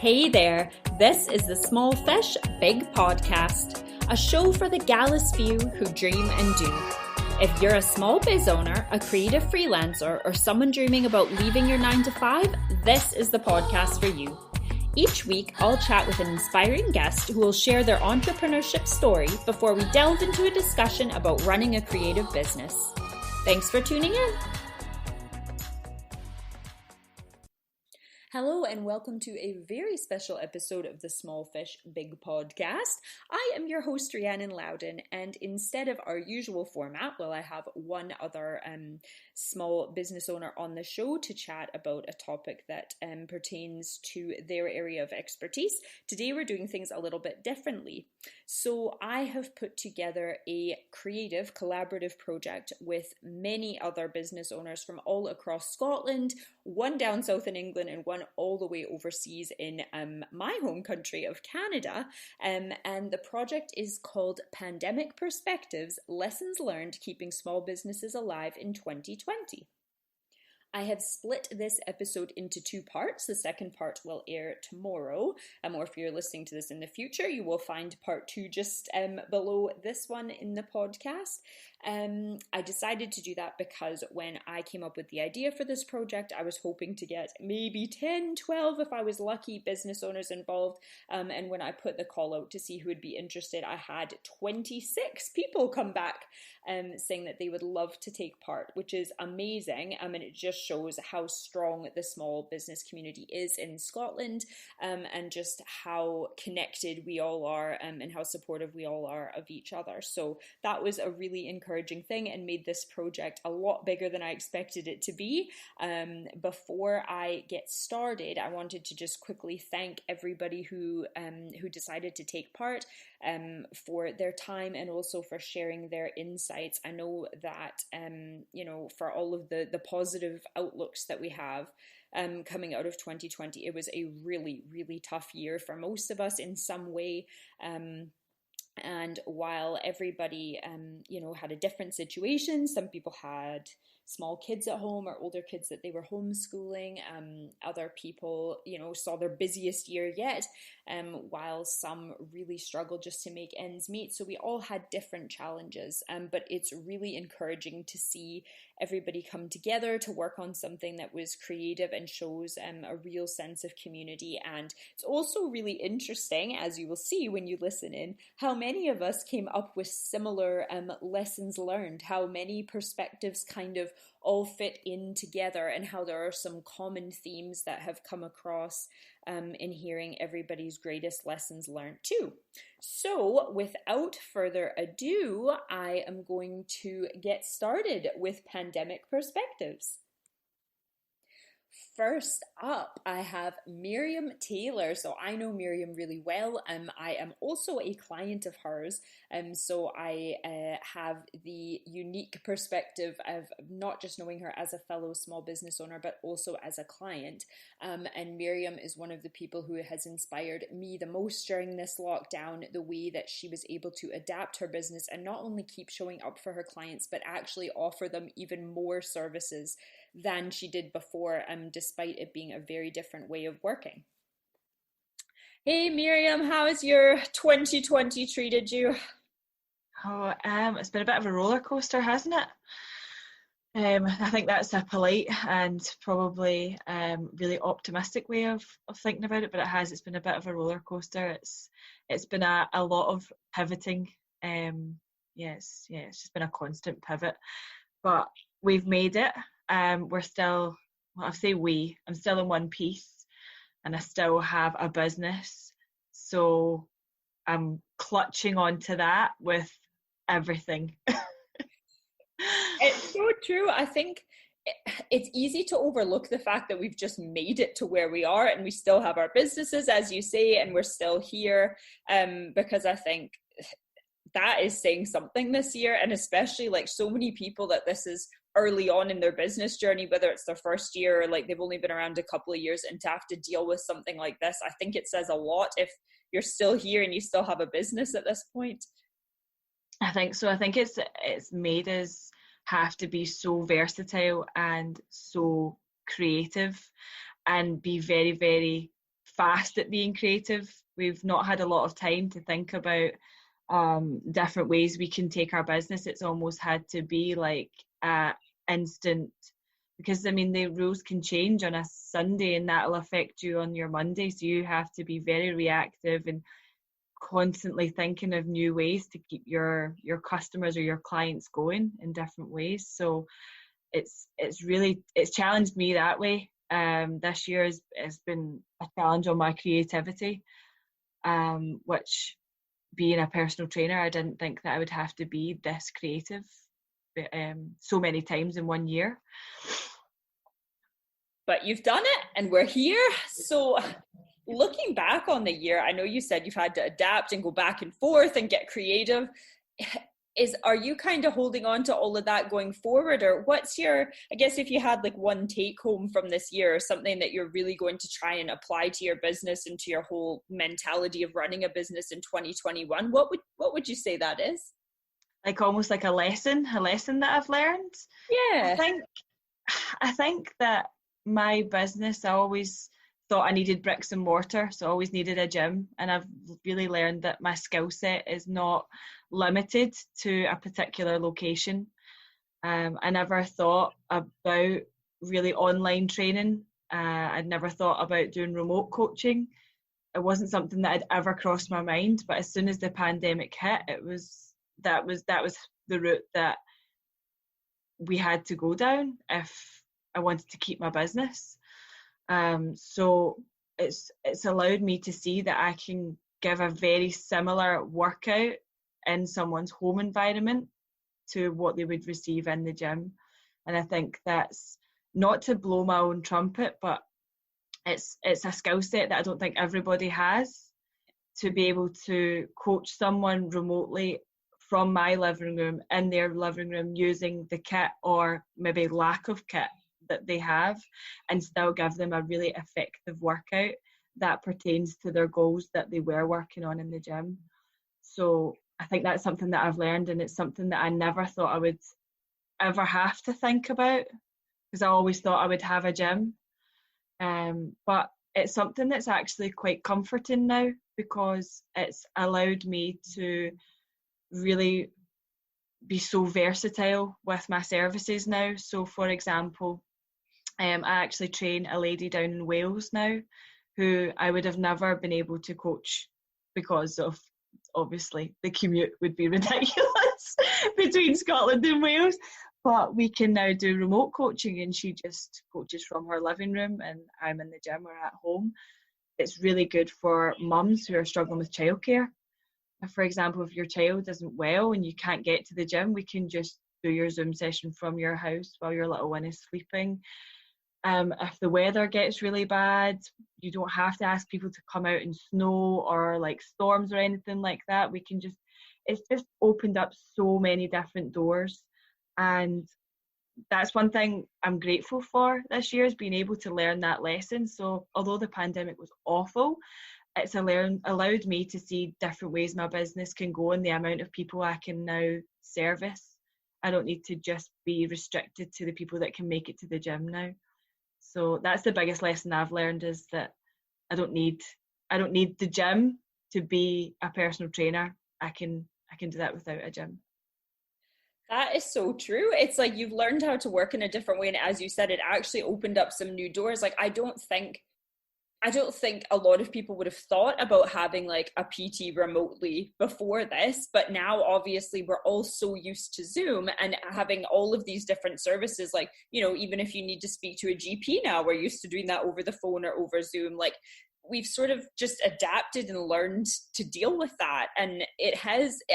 Hey there, this is the Small Fish, Big Podcast, a show for the gallus few who dream and do. If you're a small biz owner, a creative freelancer, or someone dreaming about leaving your 9-to-5, this is the podcast for you. Each week, I'll chat with an inspiring guest who will share their entrepreneurship story before we delve into a discussion about running a creative business. Thanks for tuning in. Hello and welcome to a very special episode of the Small Fish, Big Podcast. I am your host, Rhiannon Loudon, and instead of our usual format, I have one other small business owner on the show to chat about a topic that pertains to their area of expertise. Today we're doing things a little bit differently. So I have put together a creative, collaborative project with many other business owners from all across Scotland, one down south in England and one all the way overseas in my home country of Canada. And the project is called Pandemic Perspectives, Lessons Learned Keeping Small Businesses Alive in 2020. I have split this episode into two parts. The second part will air tomorrow, or if you're listening to this in the future, you will find part two just below this one in the podcast. I decided to do that because when I came up with the idea for this project, I was hoping to get maybe 10, 12, if I was lucky, business owners involved. And when I put the call out to see who would be interested, I had 26 people come back saying that they would love to take part, which is amazing. And it just shows how strong the small business community is in Scotland, and just how connected we all are, and how supportive we all are of each other. So that was a really encouraging thing and made this project a lot bigger than I expected it to be. Before I get started, I wanted to just quickly thank everybody who decided to take part, for their time and also for sharing their insights. I know that, for all of the positive outlooks that we have coming out of 2020, it was a really, really tough year for most of us in some way. And while everybody, had a different situation, some people had small kids at home or older kids that they were homeschooling. Other people, saw their busiest year yet, while some really struggled just to make ends meet. So we all had different challenges, but it's really encouraging to see everybody come together to work on something that was creative and shows a real sense of community. And it's also really interesting, as you will see when you listen in, how many of us came up with similar lessons learned, how many perspectives kind of all fit in together, and how there are some common themes that have come across in hearing everybody's greatest lessons learned too. So without further ado, I am going to get started with Pandemic Perspectives. First up, I have Miriam Taylor. So I know Miriam really well. I am also a client of hers. So I have the unique perspective of not just knowing her as a fellow small business owner, but also as a client. And Miriam is one of the people who has inspired me the most during this lockdown, the way that she was able to adapt her business and not only keep showing up for her clients, but actually offer them even more services than she did before, despite it being a very different way of working. Hey Miriam, how has your 2020 treated you? Oh, it's been a bit of a roller coaster, hasn't it? I think that's a polite and probably really optimistic way of thinking about it, but it's been a bit of a roller coaster. It's been a lot of pivoting. It's just been a constant pivot, but we've made it. We're still, well, I say I'm still in one piece and I still have a business. So I'm clutching onto that with everything. It's so true. I think it's easy to overlook the fact that we've just made it to where we are and we still have our businesses, as you say, and we're still here, because I think that is saying something this year, and especially like so many people that this is early on in their business journey, whether it's their first year or like they've only been around a couple of years, and to have to deal with something like this, I think it says a lot if you're still here and you still have a business at this point. I think so. I think it's made us have to be so versatile and so creative and be very, very fast at being creative. We've not had a lot of time to think about different ways we can take our business. It's almost had to be like instant, because I mean the rules can change on a Sunday and that'll affect you on your Monday, so you have to be very reactive and constantly thinking of new ways to keep your customers or your clients going in different ways. So it's challenged me that way. This year has been a challenge on my creativity, which, being a personal trainer, I didn't think that I would have to be this creative so many times in one year. But you've done it and we're here. So looking back on the year, I know you said you've had to adapt and go back and forth and get creative. Are you kind of holding on to all of that going forward, or what's your, I guess if you had like one take home from this year, or something that you're really going to try and apply to your business and to your whole mentality of running a business in 2021, what would you say that is? Like almost like a lesson that I've learned. Yeah. I think that my business, I always thought I needed bricks and mortar, so I always needed a gym, and I've really learned that my skill set is not limited to a particular location. I never thought about really online training. I'd never thought about doing remote coaching. It wasn't something that had ever crossed my mind, but as soon as the pandemic hit, that was the route that we had to go down if I wanted to keep my business. So it's allowed me to see that I can give a very similar workout in someone's home environment to what they would receive in the gym. And I think that's not to blow my own trumpet, but it's a skill set that I don't think everybody has, to be able to coach someone remotely from my living room in their living room using the kit or maybe lack of kit that they have, and still give them a really effective workout that pertains to their goals that they were working on in the gym. So I think that's something that I've learned, and it's something that I never thought I would ever have to think about, because I always thought I would have a gym. But it's something that's actually quite comforting now, because it's allowed me to really be so versatile with my services now. So for example, I actually train a lady down in Wales now who I would have never been able to coach, because of, obviously, the commute would be ridiculous between Scotland and Wales. But we can now do remote coaching, and she just coaches from her living room and I'm in the gym or at home. It's really good for mums who are struggling with childcare. For example, if your child isn't well and you can't get to the gym, we can just do your Zoom session from your house while your little one is sleeping. If the weather gets really bad, you don't have to ask people to come out in snow or like storms or anything like that. It's just opened up so many different doors. And that's one thing I'm grateful for this year, is being able to learn that lesson. So although the pandemic was awful, it's allowed me to see different ways my business can go and the amount of people I can now service. I don't need to just be restricted to the people that can make it to the gym now. So that's the biggest lesson I've learned, is that I don't need the gym to be a personal trainer. I can do that without a gym. That is so true. It's like you've learned how to work in a different way, and as you said, it actually opened up some new doors. Like I don't think a lot of people would have thought about having like a PT remotely before this, but now obviously we're all so used to Zoom and having all of these different services. Like, even if you need to speak to a GP now, we're used to doing that over the phone or over Zoom. Like we've sort of just adapted and learned to deal with that. And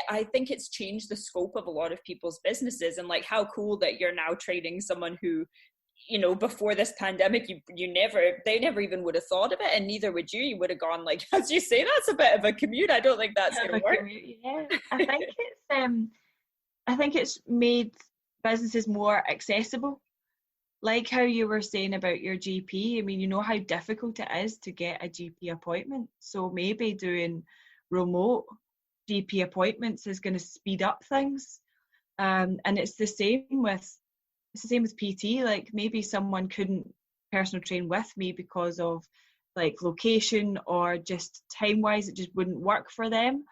I think it's changed the scope of a lot of people's businesses. And like how cool that you're now training someone who, before this pandemic, they never even would have thought of it, and neither would you. You would have gone like, as you say, that's a bit of a commute. I don't think that's going to work. Yeah, I think it's made businesses more accessible. Like how you were saying about your GP. I mean, you know how difficult it is to get a GP appointment. So maybe doing remote GP appointments is going to speed up things. And it's the same with PT. Like maybe someone couldn't personal train with me because of like location or just time wise, it just wouldn't work for them.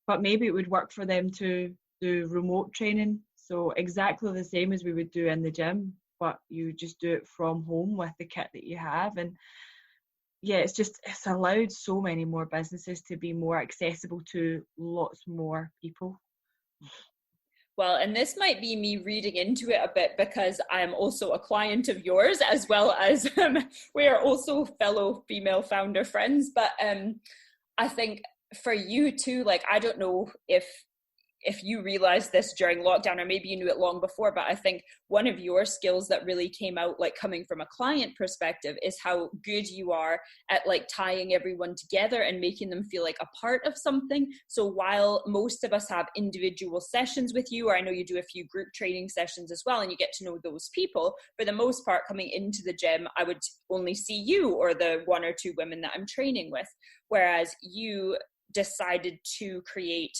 But maybe it would work for them to do remote training. So exactly the same as we would do in the gym, but you just do it from home with the kit that you have. And yeah, it's allowed so many more businesses to be more accessible to lots more people. Well, and this might be me reading into it a bit because I'm also a client of yours, as well as we are also fellow female founder friends. But I think for you too, like, I don't know if you realized this during lockdown, or maybe you knew it long before, but I think one of your skills that really came out, like coming from a client perspective, is how good you are at like tying everyone together and making them feel like a part of something. So while most of us have individual sessions with you, or I know you do a few group training sessions as well, and you get to know those people, for the most part, coming into the gym, I would only see you or the one or two women that I'm training with. Whereas you decided to create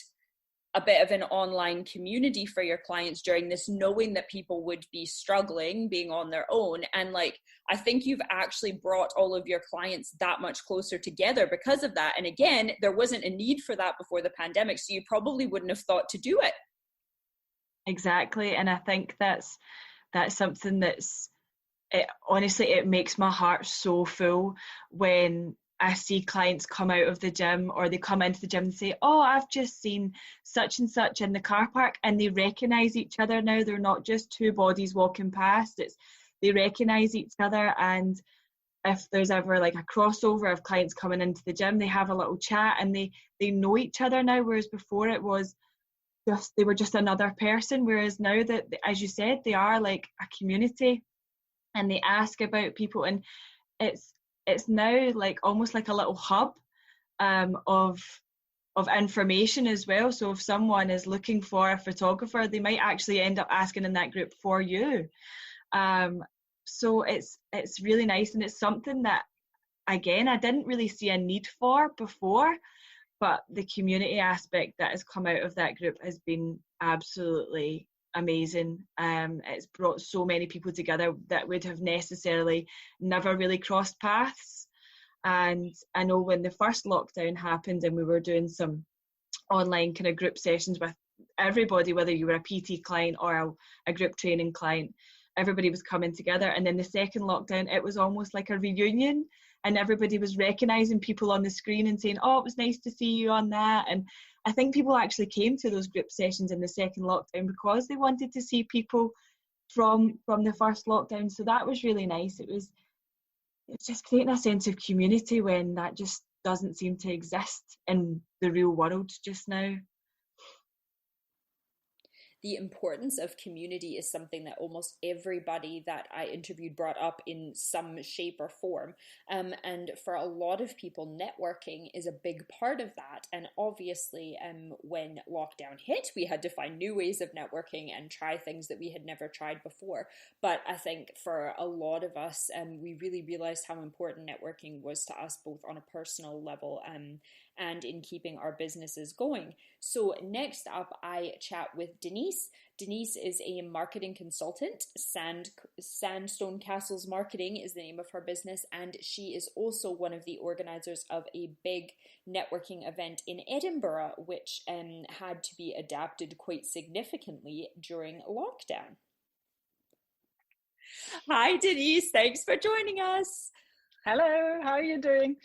a bit of an online community for your clients during this, knowing that people would be struggling being on their own. And like, I think you've actually brought all of your clients that much closer together because of that. And again, there wasn't a need for that before the pandemic, so you probably wouldn't have thought to do it. Exactly. And I think that's something honestly, it makes my heart so full when I see clients come out of the gym, or they come into the gym and say, oh, I've just seen such and such in the car park, and they recognise each other now. They're not just two bodies walking past, they recognise each other. And if there's ever like a crossover of clients coming into the gym, they have a little chat and they know each other now, whereas before it was they were just another person. Whereas now, that, as you said, they are like a community and they ask about people, and it's now like almost like a little hub of information as well. So if someone is looking for a photographer, they might actually end up asking in that group for you. So it's really nice, and it's something that, again, I didn't really see a need for before, but the community aspect that has come out of that group has been absolutely amazing. It's brought so many people together that would have necessarily never really crossed paths. And I know when the first lockdown happened and we were doing some online kind of group sessions with everybody, whether you were a PT client or a group training client, everybody was coming together. And then the second lockdown, it was almost like a reunion, and everybody was recognizing people on the screen and saying, oh, it was nice to see you on that. And I think people actually came to those group sessions in the second lockdown because they wanted to see people from the first lockdown. So that was really nice. It's just creating a sense of community when that just doesn't seem to exist in the real world just now. The importance of community is something that almost everybody that I interviewed brought up in some shape or form. And for a lot of people, networking is a big part of that. And obviously, when lockdown hit, we had to find new ways of networking and try things that we had never tried before. But I think for a lot of us, we really realized how important networking was to us, both on a personal level and in keeping our businesses going. So next up, I chat with Denise. Denise is a marketing consultant. Sandstone Castles Marketing is the name of her business, and she is also one of the organizers of a big networking event in Edinburgh, which had to be adapted quite significantly during lockdown. Hi, Denise. Thanks for joining us. Hello, how are you doing?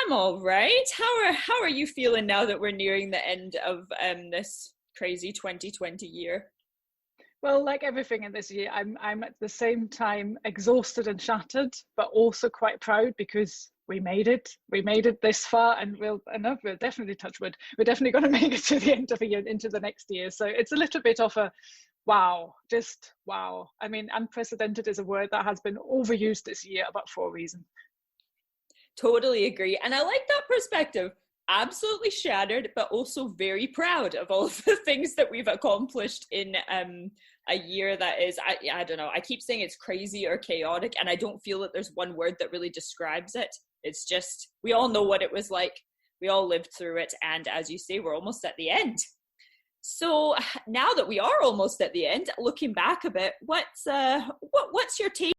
I'm all right. How are you feeling now that we're nearing the end of this crazy 2020 year? Well, like everything in this year, I'm at the same time exhausted and shattered, but also quite proud because we made it. We made it this far, and we'll definitely, touch wood, we're definitely going to make it to the end of the year, into the next year. So it's a little bit of a wow, just wow. I mean, unprecedented is a word that has been overused this year, but for a reason. Totally agree. And I like that perspective. Absolutely shattered, but also very proud of all of the things that we've accomplished in a year that is, I don't know, I keep saying it's crazy or chaotic, and I don't feel that there's one word that really describes it. It's just, we all know what it was like. We all lived through it. And as you say, we're almost at the end. So now that we are almost at the end, looking back a bit, what's your take